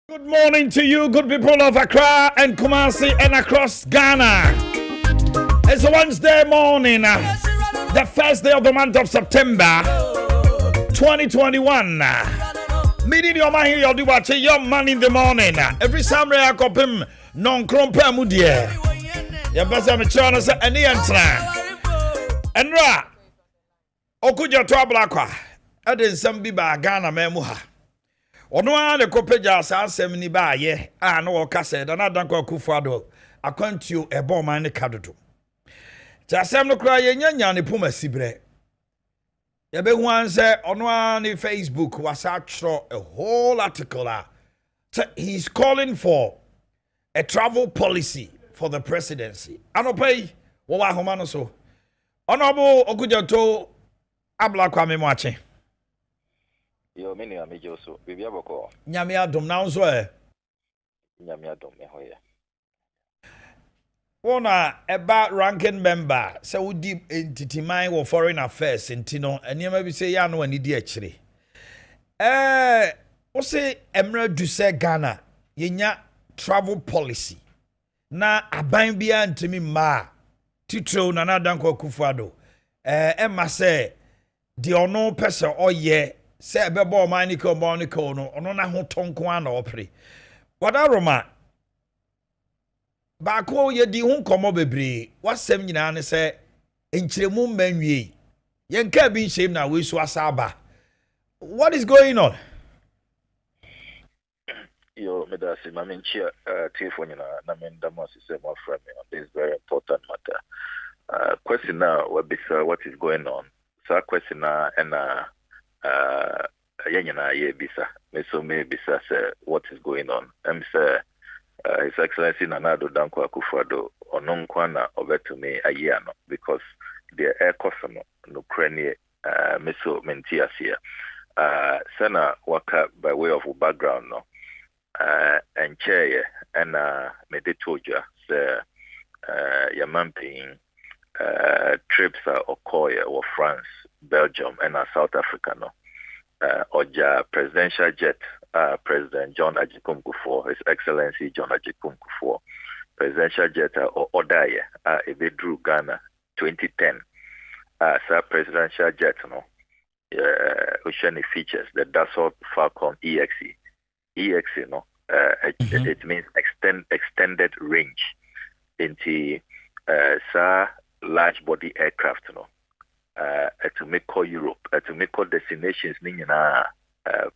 Good morning to you, good people of Accra and Kumasi and across Ghana. It's a Wednesday morning, the first day of the month of September 2021. Meeting your man here, you watch your man in the morning. Every summer I cop him non crumpa mudia. Your best I'm trying to say any entra. And ra Okuja trouble aqua. I didn't some be by Ghana memuha. Ono a de kopeja asasem ni ba ye a na wo kase da na danko akufado akwantuo ebo man ne kadodo ti asem no kra ye nyanya ne puma sibre ye be hu anse ono a ne Facebook was actually a whole article he's calling for a travel policy for the presidency anopai wo wa homa no so honorable okujato abla kwa memwache. Yo, many are major so. Baby, Aboko. Nyamia dom now so Nyamia dom me hoya. One about ranking member, so we deep entity mind or foreign affairs in Tino, and you maybe say, ya no, and idiot actually. What's say, Emerald do say Ghana, yenya travel policy. Na aban bia ntimi ma titro na na danko kufado. Emma say, the ono person or ye. Say bebo maniko moniko no ono na ho tonko ana opre wada roma ba ko ye di ho komo bebre wasem nyina ne say enchiremu manwie ye nka bi nshem na we so asaba. What is going on? Yo, medasi maminchia tifo nyina na mendamo say more from me on this very important matter. Question now what is going on? So question now and yanyana ye bisa me so me bisa say what is going on. Say His Excellency Nanado Danko Akufo-Addo ononkwa na obetumi ayano because the air cost no Ukraine me so menti asia sana waka by way of background no and chair and me de toja say yamamping trips occur or France, Belgium, and South Africa. No, Oja presidential jet, President John Agyekum Kufuor, His Excellency John Agyekum Kufuor, presidential jet or Odaye, Ebedru Ghana, 2010. Sir presidential jet, no, Oceanic features the Dassault Falcon EXE. EXE, no, it means extended range into sir large body aircraft, no. To make call Europe, to make call destinations, nina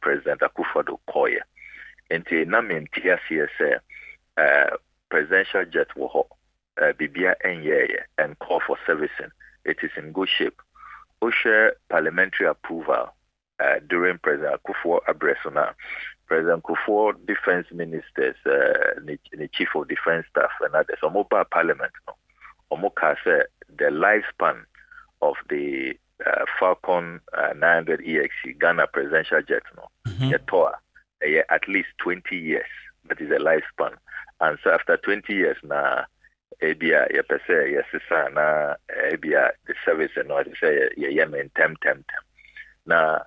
President Akufo-Addo koye. Enti na mentia CSA presidential jet wo bibia enye and call for servicing. It is in good shape. Oshe parliamentary approval during President Akufo Abresona. President Kufuor, defense ministers, the chief of defense staff, and others. Mobile parliament, no. Omoka said the lifespan of the Falcon 900 EXE Ghana presidential jet, no, at least 20 years. That is a lifespan. And so after 20 years, na ebia yepese yesisa na ebia the service and what say yemen tem. Na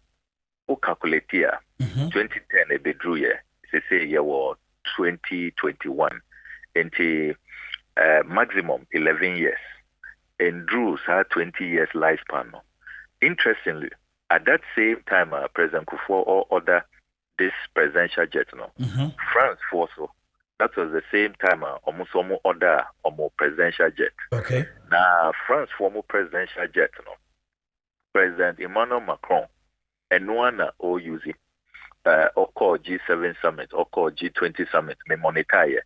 o calculate here 2010 ebedru ye say ye was 2021 into maximum 11 years and Drews had 20 years lifespan. Interestingly, at that same time, President Kufuor ordered this presidential jet. France also. That was the same time almost order presidential jet. Okay. Now France former presidential jet. President Emmanuel Macron and one OUZ or call G7 summit or call G20 summit me monitor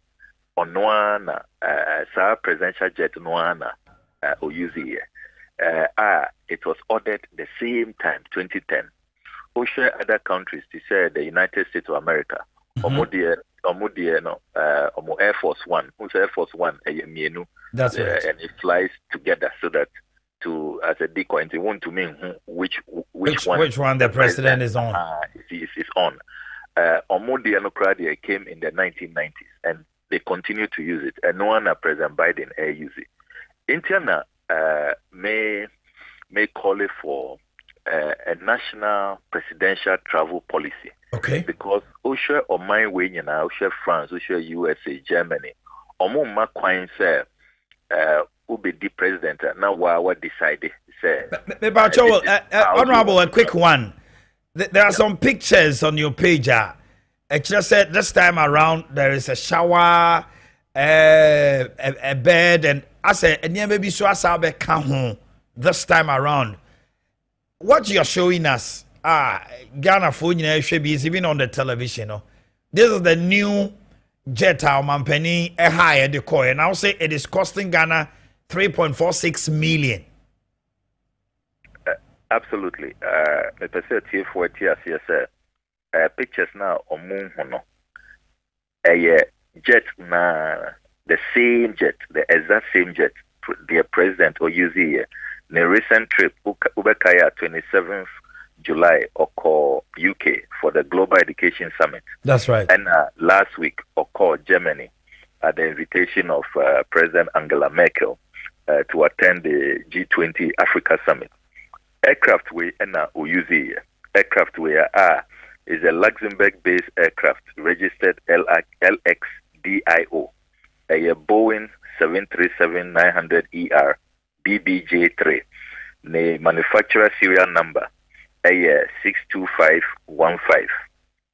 on one sa presidential jet noana OUZ it was ordered the same time 2010. Osha other countries to say the United States of America Omo Air Force One who's Air Force One that's right. And it flies together so that to as a decoy and they want to mean which one the president is on is on. Omo came in the 1990s and they continue to use it and no one President Biden use it. Interna may call it for a national presidential travel policy. Okay. Because Osha or my way, you know, Osha France, Osha USA, Germany, Omo ma kwine say, who be the president now? What decided say? Honorable, a quick one. There are some pictures on your page. It just said this time around there is a shower, a bed, and I said, and yeah, maybe so I saw home this time around. What you're showing us, Ghana phone, should be even on the television. No? This is the new jet Omanhene higher the coin. And I'll say it is costing Ghana 3.46 million. Absolutely. The percentage for TSS pictures now on moon hono. A jet na the same jet, the exact same jet, the president or use here. The recent trip Ubekaya 27th July or UK for the Global Education Summit. That's right. And last week or Germany at the invitation of President Angela Merkel to attend the G20 Africa Summit. Aircraft way and Uyuzi aircraft way is a Luxembourg-based aircraft registered LXDIO, a Boeing 737-900ER BBJ3. The manufacturer serial number a 62515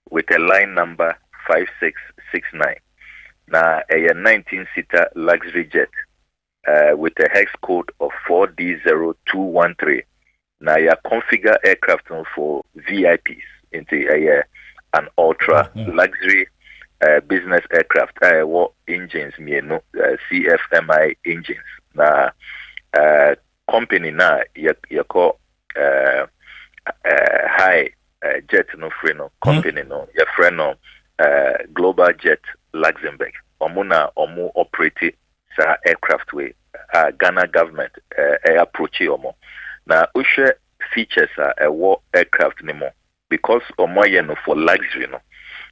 with a line number 5669. Now a 19-seater luxury jet with a hex code of 4D0213. Now, you configure aircraft for VIPs into an ultra luxury business aircraft. What engines, CFMI engines. Now, company now you call high jet no free no company no your friend no Global Jet Luxembourg. Omu operate sa aircraft way. Ghana government approach omo. Now, Usha features a war aircraft anymore because no for luxury, no.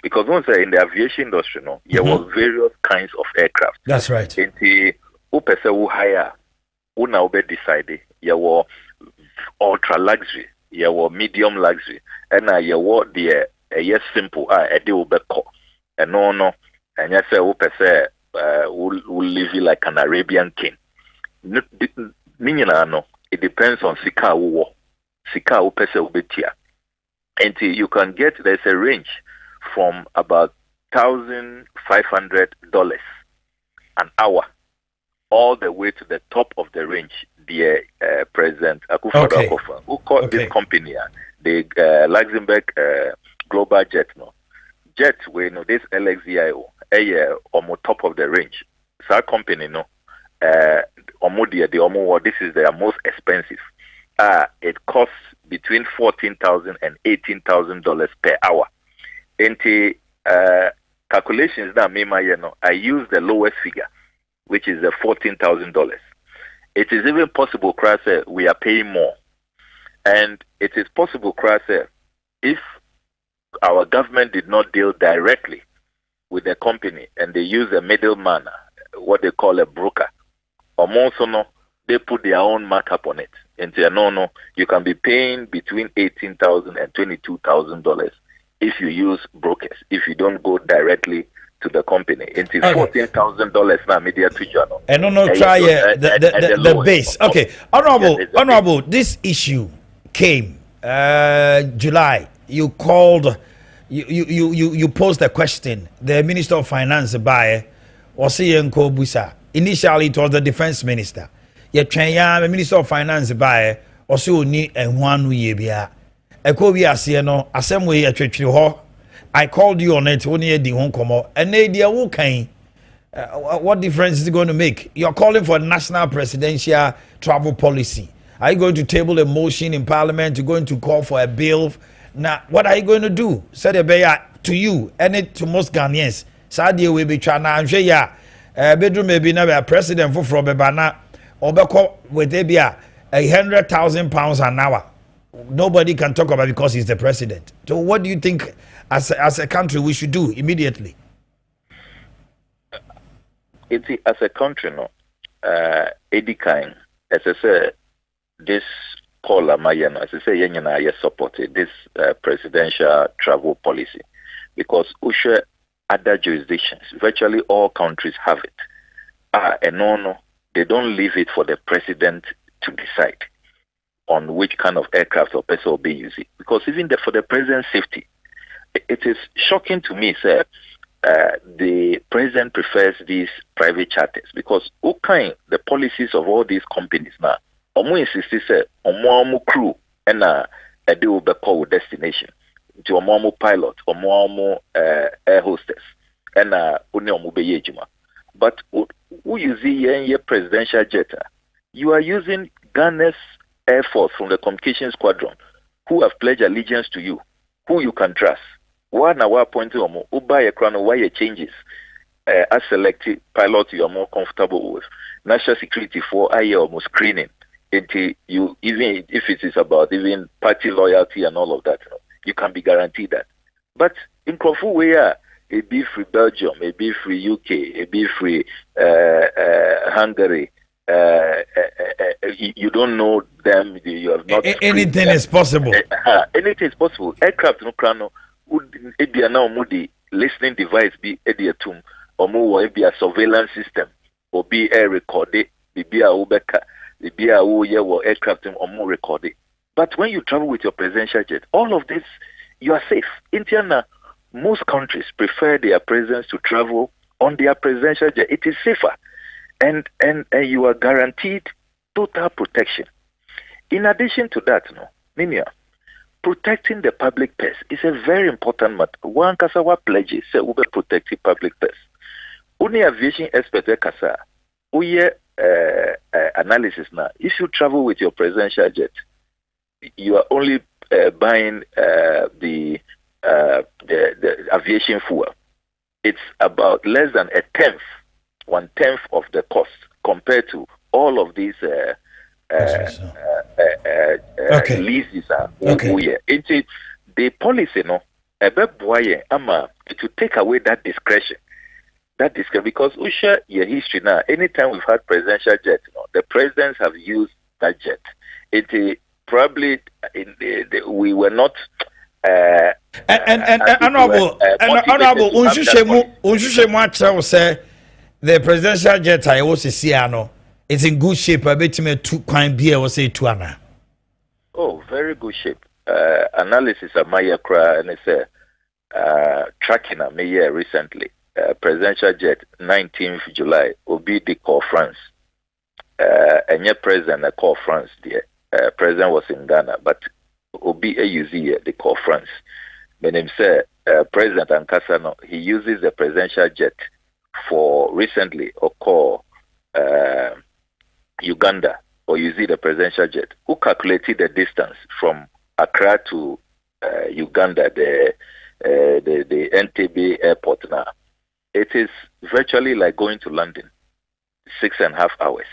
Because once in the aviation industry, no, there were various kinds of aircraft. That's right. In the upese who hire, who now be decided, there were ultra luxury, there were medium luxury, and there were the yes simple a deal be call, and no, and yes upese who live like an Arabian king. Meaning no. It depends on Sika Uwo. Sika Upese Ubetia. And you can get, there's a range from about $1,500 an hour all the way to the top of the range. The President Akufo-Addo Akufo, who called this company, the Luxembourg Global Jet, no. Jet, we know this LXDIO, on top of the range. So our company, no. This is their most expensive. It costs between $14,000 and $18,000 per hour. And calculations now, I use the lowest figure, which is the $14,000. It is even possible, we are paying more, and it is possible, if our government did not deal directly with the company and they use a middleman, what they call a broker. Or also no, they put their own markup on it. And say, no, you can be paying between $18,000 and $22,000 if you use brokers, if you don't go directly to the company. It's $14,000 now, media to journal. And try the base. Okay, Honorable, this issue came July. You called, you posed a question. The Minister of Finance, Baye, Osiyenko Busa. Initially, it was the defense minister. Yet, the Minister of Finance by also need and one year. I call you as you know, as some way at I called you on it only the home come out, and they are okay. What difference is it going to make? You're calling for a national presidential travel policy. Are you going to table a motion in Parliament? You're going to call for a bill? Now, what are you going to do? Said to you and it to most Ghanaians. Sadia will be trying to bedroom maybe never a president for Bebana or with £100,000 an hour. Nobody can talk about it because he's the president. So, what do you think as a country we should do immediately? As a country, no, Eddie Kine, as I said, this call Amayana, as I say, I supported this presidential travel policy because Usha other jurisdictions, virtually all countries have it. And no, they don't leave it for the president to decide on which kind of aircraft or vessel will be used. Because even for the president's safety, it is shocking to me, sir. The president prefers these private charters because the policies of all these companies now. Omo insist say omo crew and they will be called destination to omo pilot omo air hostess and only omo be yejuma. But who you see here presidential jet, you are using Ghana's Air Force from the Communication Squadron, who have pledged allegiance to you, who you can trust. One hour point omo buy a crown why you changes as selected pilot you are more comfortable with. National security for almost screening. Until you, even if it is about even party loyalty and all of that, you can be guaranteed that. But in Kofu, we are a be free Belgium, a be free UK, a be free Hungary. You don't know them. You have not. Anything is possible. Anything is possible. Aircraft no crano. Edia now mudi listening device be edia tum or more be a surveillance system or be air recorded. Be a ubeka. The BIO aircraft or more recorded. But when you travel with your presidential jet, all of this, you are safe. In China, most countries prefer their presidents to travel on their presidential jet. It is safer. And you are guaranteed total protection. In addition to that, Minia, protecting the public purse is a very important matter. One Kasawa pledges say we will protect the public purse. Only aviation expert Kasa, analysis now. If you travel with your presidential jet, you are only buying the aviation fuel. It's about less than 1/10 of the cost compared to all of these leases. Into the policy, to take away that discretion. Because we share your history now. Anytime we've had presidential jets, the presidents have used that jet. It probably we were not. Honorable, Unshushe say the presidential jet I was see it's in good shape. I bet me 2 coin beer was say 2 ana. Oh, very good shape. Analysis of Maya Kra and it's tracking a mayor recently. Presidential jet 19th July will be the call France. And your president call France there. President was in Ghana, but will be a UZ the call France. My name say President Ankasano, he uses the presidential jet for recently or call Uganda or use the presidential jet. Who calculated the distance from Accra to Uganda, the Entebbe airport now? It is virtually like going to London, 6.5 hours.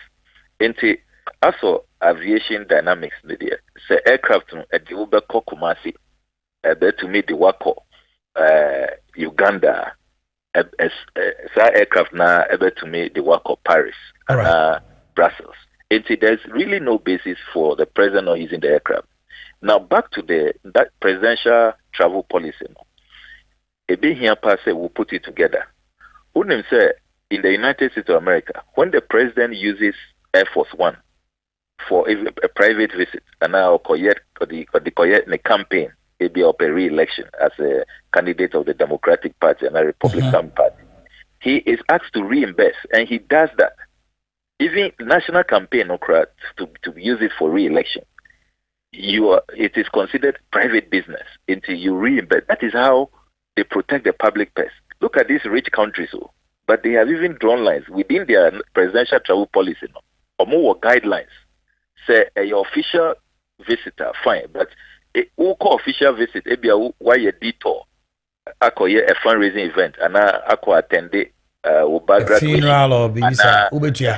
Into also aviation dynamics, media. Say aircraft at the Uber Kumasi, to meet the Wako, Uganda, aircraft now able to meet the Wako Paris, and Brussels. There's really no basis for the president not using the aircraft. Now back to that presidential travel policy. A bit here pass will put it together. Unim say in the United States of America, when the president uses Air Force One for a private visit, and now the campaign, it be up a re-election as a candidate of the Democratic Party and a Republican Party, he is asked to reimburse, and he does that. Even national campaign to use it for re-election, it is considered private business until you reimburse. That is how they protect the public purse. Look at these rich countries, but they have even drawn lines within their presidential travel policy, or more guidelines. Say your official visitor, fine, but who call official visit? Why a detour? A fundraising event, and I attend a funeral or a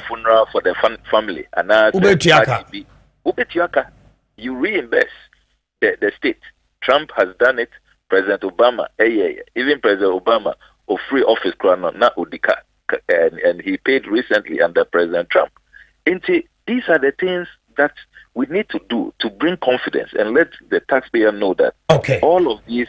funeral for the family, and Ubetiaka. You reimburse the state. Trump has done it. President Obama, even President Obama, of free office and he paid recently under President Trump. These are the things that we need to do to bring confidence and let the taxpayer know that all of these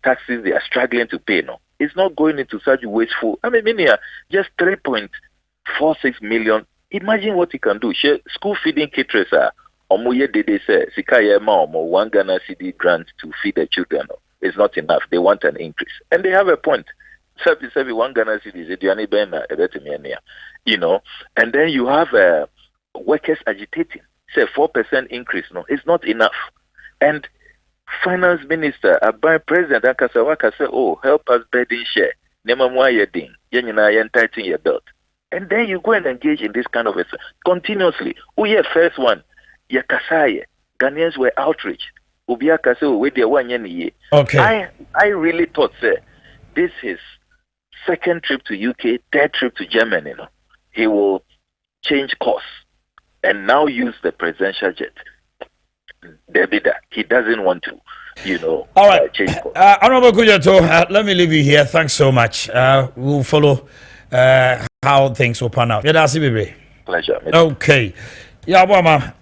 taxes they are struggling to pay now, it's not going into such wasteful. I mean, just 3.46 million. Imagine what you can do. School feeding caterers are omoye dede say sikaya ma omo 1 Ghana cedi grant to feed the children. It's not enough. They want an increase, and they have a point. 1 Ghana cedi is Diani Bena, you know, and then you have workers agitating. Say 4% increase. No, it's not enough. And Finance Minister, President Akasawaka say, "Oh, help us bedding share. Nemamwa yeding, yenina yen your belt." And then you go and engage in this kind of continuously. Oh yeah, first one, Yakasaye. Ghanaians were outraged. Ubiaka say, "We there 1 year." Okay. I really thought, say, this is second trip to UK, third trip to Germany. You know, he will change course and now use the presidential jet. He doesn't want to, you know. All right. Change course. Honorable Kujato, let me leave you here. Thanks so much. We'll follow how things will pan out. Pleasure. Okay. Yeah, Mama.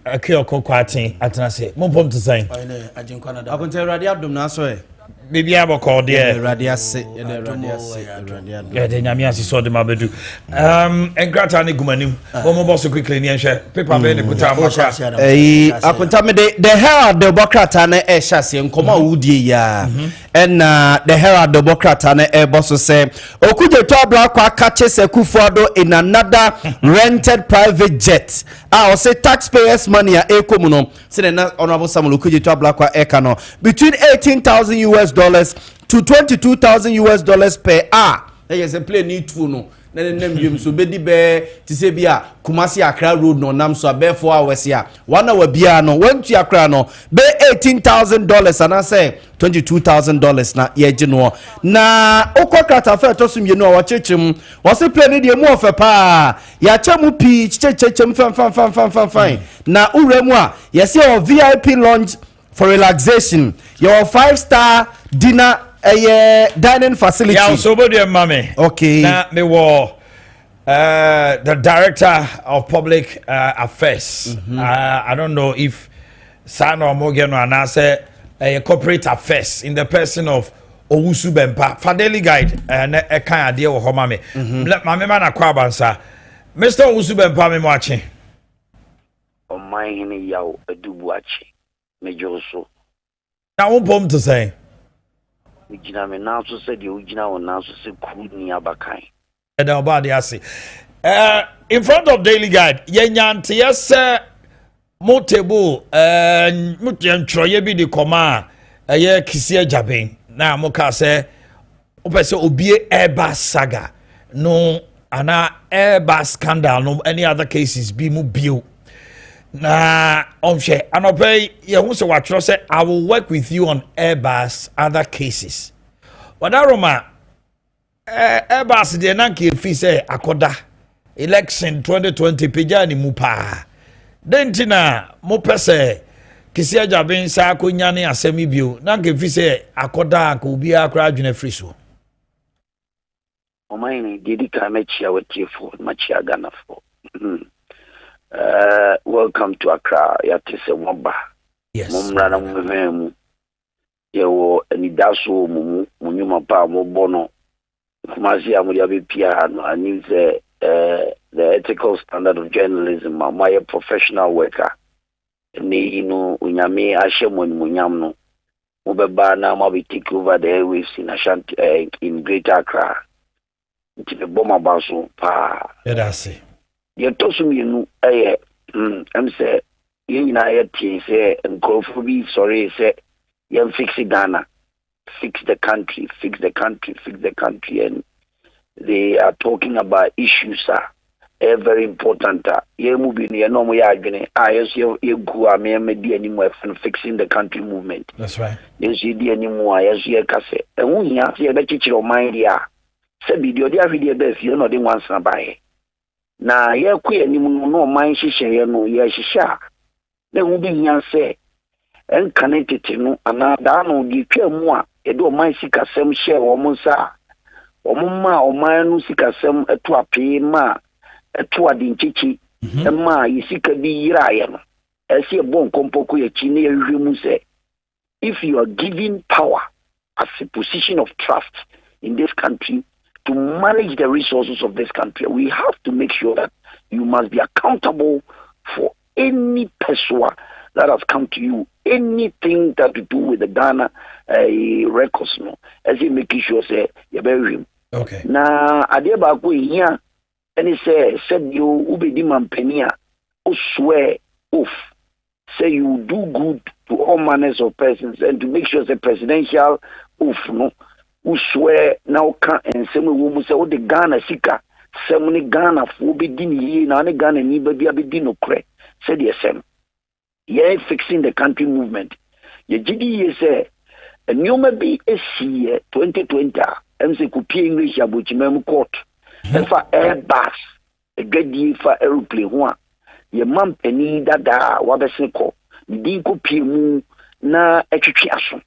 Akioko Kwati, Atanase. Mumpom to say. I can tell Radio Abdom Nasoe. Maybe I will call dear Radiasi. Yeah, the Namiasi saw the Mabedu. And Gratani Gumanu, one more quickly, and share paper. I can tell me the hair the Bocratane e chassis and Koma Woody ya. And the hair the Bocratane e bosso say, Okuja Tabla catches a Kufuado in another rented private jet. I'll say taxpayers' money a comuno. Saying Honorable Samuel Okuja Tabla Ekano between $18,000 to $22,000 per hour. There is a plane need to know. Then you so be to say bia Kumasi Accra road no nam so be 4 hours here. 1 hour bia no went to Accra no be $18,000 and I say $22,000 na ye gino. Na okokata fe to sum ye no wa chechim. Was a plane dey mo of pa. Ya chemu pi chechem fine. Na uremu a ye say VIP lounge for relaxation. Your 5-star dinner dining facility. Yeah, so dear mommy. Okay. Now me war the director of public affairs. I don't know if Sano Morgan or Nasa corporate affairs in the person of Owusu Bempa. Fadeli guide and a kind idea of homame. Let my man akwabansa. Mr. Owusu Bempa me watching. Omanhene Yaw do Boakye. Mejoso. Now one poem to say. Ujina me now to say the ujina or now to say kuni abakai. And about the assay. In front of Daily Guide, Yanyan, yes, Motable, and Mutian Troyebi de Coma, a year Kisia Jabin. Now Moka say, Opesa Obie Airbus saga. No, ana Airbus scandal, no any other cases be mobile. Na omshe anope ye hu se watro say I will work with you on Airbus other cases. Wadaroma Airbus de na ke fi say akoda election 2020 peja ni mu pa. Dentina mo pese kisi ajabin sa akonya ne asemi bio na ke fi say akoda ka obi akra adwene free so. Omanhene dedi ka mechia wetifo machia Ghana for. Welcome to Accra. Yatise Wamba. Yes. Mumrana muvemu. Yewo enidaso mumu munyuma pa mobono. Kumasi amuri abipia no ani the ethical standard of journalism. My professional worker. Ni inu unyame ashemo ni munyam no. Mubeba na mabi take over the airwaves in Ashanti in Greater Accra. Ntibe boma baso pa. Edasi. Ye tosum yenu am say yina ye say nkofo bi sorry say ye fix Ghana, fix the country, and they are talking about issues very important ye mu bi ne no mo ya adwene yes ye gu ameme di animu and fixing the country movement. That's right. Yes ye di animu yes ye kase ehun hia se be chichiro mind dia se bi di odi afide be fi no de wansa bae na ye kwe ni mu no man hihye no ye hihya na hu bi nya se en kanetete no ana da no di twa mu a e do man sikasem hye wo mu sa wo mu ma o man no sikasem eto ape ma eto ade nchichi ma yisika bi yiraye no ese bon kompoko ye chi ne yehwemu se if you are given power as a position of trust in this country to manage the resources of this country, we have to make sure that you must be accountable for any person that has come to you, anything that to do with the Ghana records, no, as you making sure say you bury him. Okay. Na adeba go here, and he said you ubedi mampenia, swear oath, say you do good to all manners of persons, and to make sure the presidential oath, no, who swear now can and say we will say the Ghana sika, semuni Ghana for be dini na ne Ghana ni be no kre, said the same. Yeah, fixing the country movement. Ye GD say a new maybe a year 2020. MC could English about Mem court. And for airbus, a good year for aeroplane one. Ye mum penny dada wabeseko. Dinko pimu na echichiason.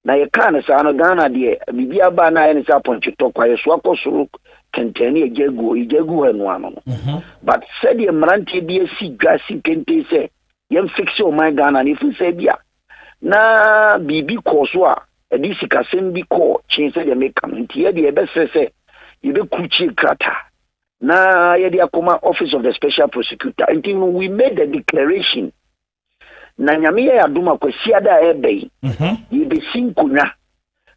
Na ye can't say no Ghana dear, Bibia Bana and it's upon Chito kwa swako suruk kenteni a jegu and one. But said ye Marante be a sea grassy kente say. Yem fix your my Ghana and if you say bia na bibi koswa edisi kasembi ko chinse de make community ye de best say you be kuchi krata na ye de akoma office of the special prosecutor until we made the declaration na nyame ya aduma kwasi da ebe ye be sinkunya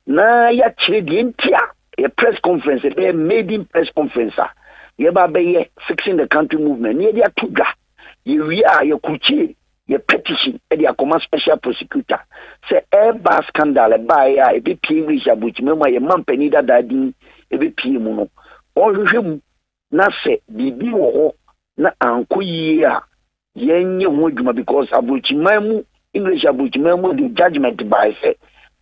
na ya chire de ntia ye press conference be made in press conference ye ba be fixing the country movement ye de atuga ye wi a ye kuchi ye petition the Akoma special prosecutor say airbus scandal by a be English abuchimema ye mampeni da dadi e be pie mu no ohwehwem na se bibi wo ho na ankoyi a yenye ho adwuma because abuchimamu English abuchimamu the judgment by say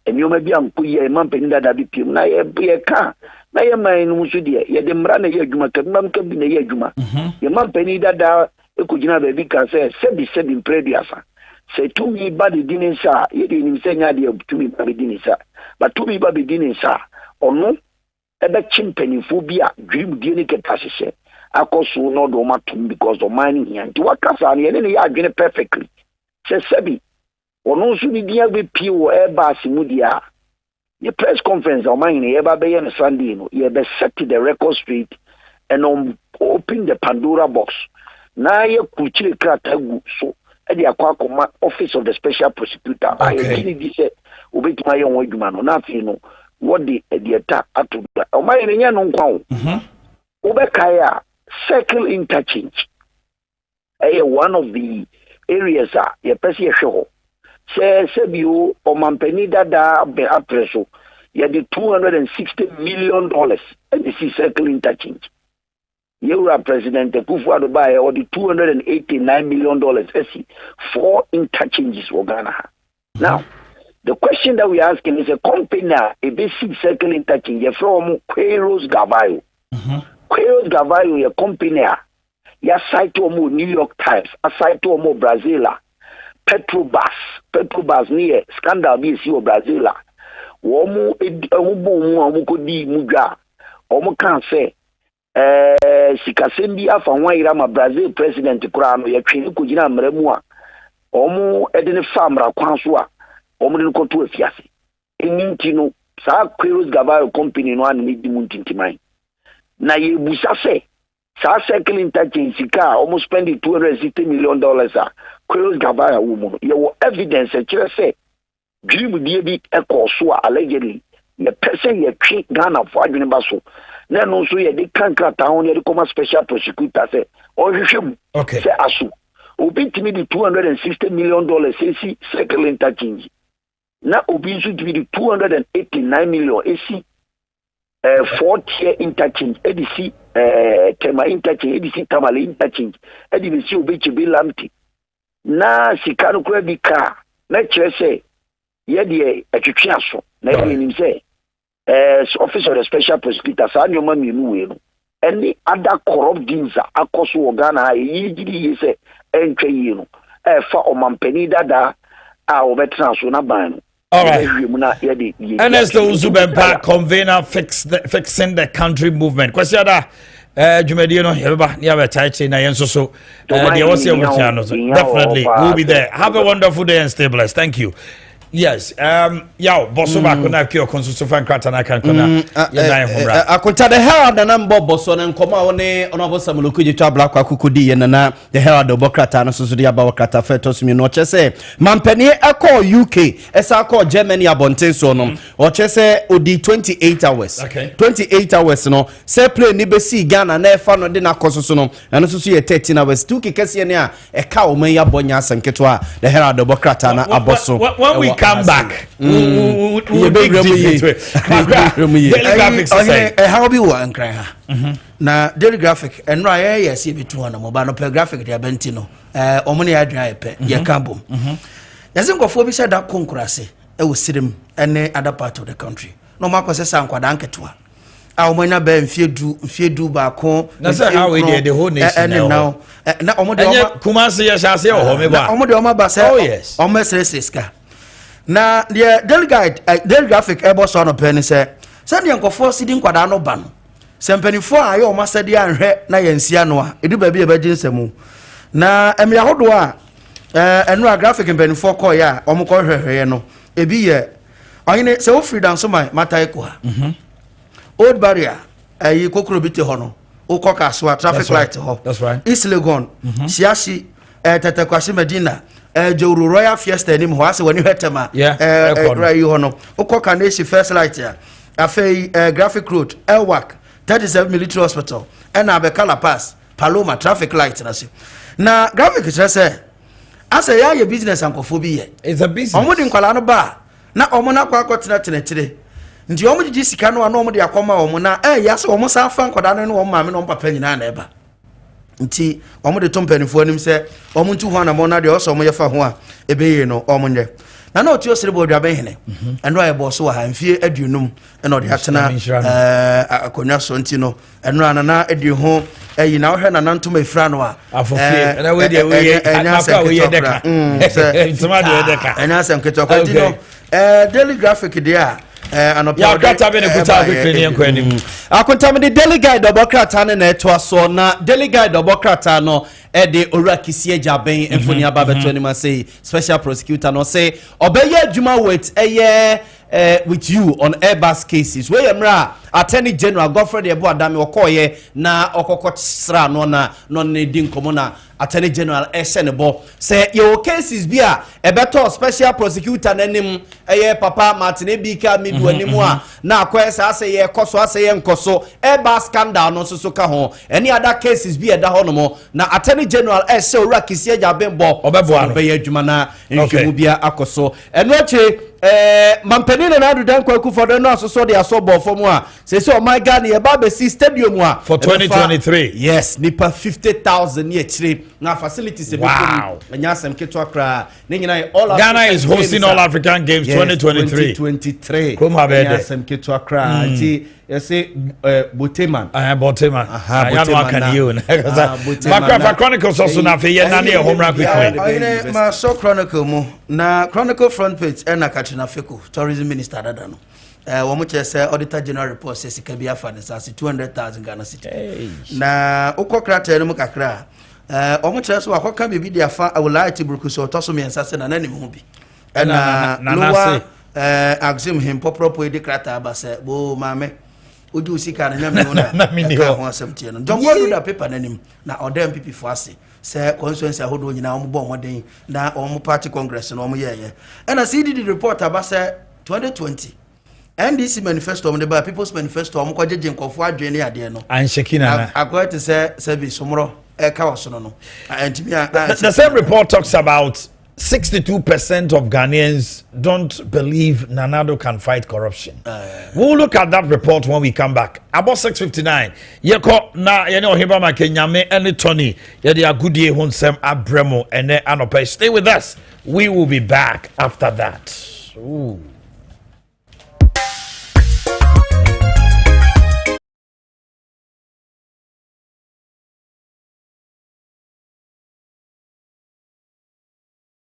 enyoma bi ankoyi e mampeni da dadi pie mu na ye ka na ye man no so de ye de mra na ye adwuma kabam kabi na ye adwuma ye mampeni da ekujina baby can say sebi previasa say to me body dinisa ye de nim say nya de to me body dinisa but to me body dinisa ono ebe chimpanifo bi a dream die ne ketase akoso no do matum because of mining here nti wakasa ne ne ya adwene perfectly say sebi ono so bi dia be pie wo eba asimudia ye press conference o mining ye ba be ye no Sunday no ye be set the record straight and open the Pandora box. Na ye kuchire kratagu so e de akwa office of the special prosecutor I kini di se obetima ye won adwuma no na afi no what the eta atu o mai ne nya no nkwa o obekai a circle interchange one of the areas ye pese ye hwe ho se bio o mampeni dada be apreso ye the $260 million and this is circle interchange. You are President Kufuor buy or the $289 million SC 4 interchanges for Ghana. Now, the question that we asking is a company a basic circle interchange from Queiroz Gavayo. Queiroz Gavayo a company ya site omo New York Times, a site omo Brazila, Petrobras near scandal BC o Brazila. Womu omo ko di muga. Omo kan say sikasembi afa nwaira ma Brazil president kura no ye twene kugina mramu a omo edene famra kwanso a omo de ko to afiase eninti no sa Queiroz Gavayo company no an di muntintimai na ye busa se sa circle interchange sika omo spend $260 million a Queiroz Gavayo wo mu ye wo evidence e kire se dream die bi e ko so allegedly ye person ye twi Ghana for adwene ba so na no so ye de kanka town ye de come special prosecutor say o hwehwem say aso obitimi di $260 million say circle interchange na obi so di $289 million esi 4-tier interchange edisi tema interchange edisi tamale interchange edisi obichibi lamti na sikano kwa bika na kire say ye de atwetwe aso na ye nim say office of the special prosecutor sa nyoma mienu we no any other corrupt deals akoso Ghana yigiri yese entwe yi no fa omampani dada a obetra so na ban no. All right. Ernest Uzubempa, convener fixing the country movement. Question Jumedi no yeba near Taichi na yenso so dear was here with definitely we'll be there. Have a wonderful day and stay blessed. Thank you. Yes, Yaw, Bosoma kuna kio konsusu fan krata na kan kuna akonta the Herald na number boso na nkoma one onabo samuluku je twa black akukudi ye na the Herald obokrata na susu dia bawokrata fetos mi no chese mampani akọ UK esa akọ Germany abonten so no o chese odi 28 hours okay. 28 hours no se play ni be si Ghana na efa no de na kososo no eno susu ye 13 hours two kekese ne a eka o man ya bonya asanketo the Herald obokrata na aboso when we come back we big how be one cry na daily graphic and right yes be 200 mobile no per graphic dia benti no omune ya dwan pe ye kabom yes nkofo bi said that konkurase e wo sirim ene other part of the country no makose sa nkwada nketoa a omanya ba mfiedu ba ko na say how we the whole nation now na omode Kumasi ya shase o me ba omode o ma ba say o mesreseska na the delegate daily graphic ebo so no pen say the nkofo sidi nkwada no ba no sempanifo aye o masade anhwe na yansia no a edu ba bi e ba ginsemu na emia hodo a enu graphic mpanifo ko ya o mo ko hwehwe no ebi ye oyine se wo freedom so my matai ko ha old barrier ayi kokoro bite ho no o ko kaso traffic light ho that's right East Legon siasi tatakwasi Medina Joro Royal Fiesta ni ho ase woni hwetema right ho no ukoka na esi first light ya afei graphic road Elwak 37 military hospital and Abekala Pass Paloma traffic light na se na graphic say ase ya business ankofo bi ye it's a business omudi nkwala no ba na omo na kwa akotena tenetire nti omo gigi sika no na omo de akoma omo na ya se omo sa fa nkwada no omo maame no papa nyina na eba nti omo de tompanifo anim se omo ntu ho na mo na de oso omo yefa ho a ebeye no omo nye na otu osire bo dwa behene eno aye boso wa ha mfie adunum eno de atena akonya so nti no eno anana edi ho eyi na ohwe na nantum efra no a afofie na we de we anya we deka ntuma de deka anya sem keto kwa di no daily graphic de a ya kata be ne kuta quickly ne enko anim akontam de daily guide obokrata ne na eto aso na daily guide obokrata no de orakisi ajaben enfoni ababeto ni ma say special prosecutor no say obeye adwuma with you on Airbus cases where yamra Attorney General Godfrey Ebo Adame okoye na okokosra no ne din komo na Attorney General Esenebo say your cases bia ebeto special prosecutor nanim papa Martin Ebika midu animu a na akwesa say ye koso ase ye nkoso Airbus scandal no so ka ho any other cases bia da ho no mo na Attorney General ese ora kisi ajaben bo obeye adwuma na nhwemu bia akoso eno ache mampeni na adu dan kwaku for the no so dey asobo for mu a say oh my God e ba be see stadium a for 2023 yes nipa 50,000 ye chire na facilities e be anya sem keto akra ne nyina all Ghana is hosting all African games 2023 come have anya sem keto akra ti say Boteman Boteman I know can you Maakye Chronicles also na fe ye na ne home run quickly ma so Chronicle mu na Chronicle front page e na Katrina Feko tourism minister dada no womo chese auditor general report says sika bia fa ne sase 200,000 Ghana cedi na ukokrata no mu kakra womo chese so akoka bebi dia fa awulite brukuso toso me nsase na nanim ho bi na lowa axim him popropo edi krata abase bo mame oju sika na nyame na mini ho asɛmtie no don't do that paper nanim na odem pipi fo ase say constituency ahodo nyina omo bo moden na omo party congress no omo yeye and as CDD report abase 2020 NDC manifesto omo de ba people's manifesto omo kwajeje nkofo adwene ne ade no anshekina na according to say bi somro ka wasono no the same report talks about 62% of Ghanaians don't believe Nanado can fight corruption. We'll look at that report when we come back. About 6:59. Yeko na yene ohimba Maakye nyame ene Tony. Yede agudie honsem abremo ene anope. Stay with us. We will be back after that. Ooh.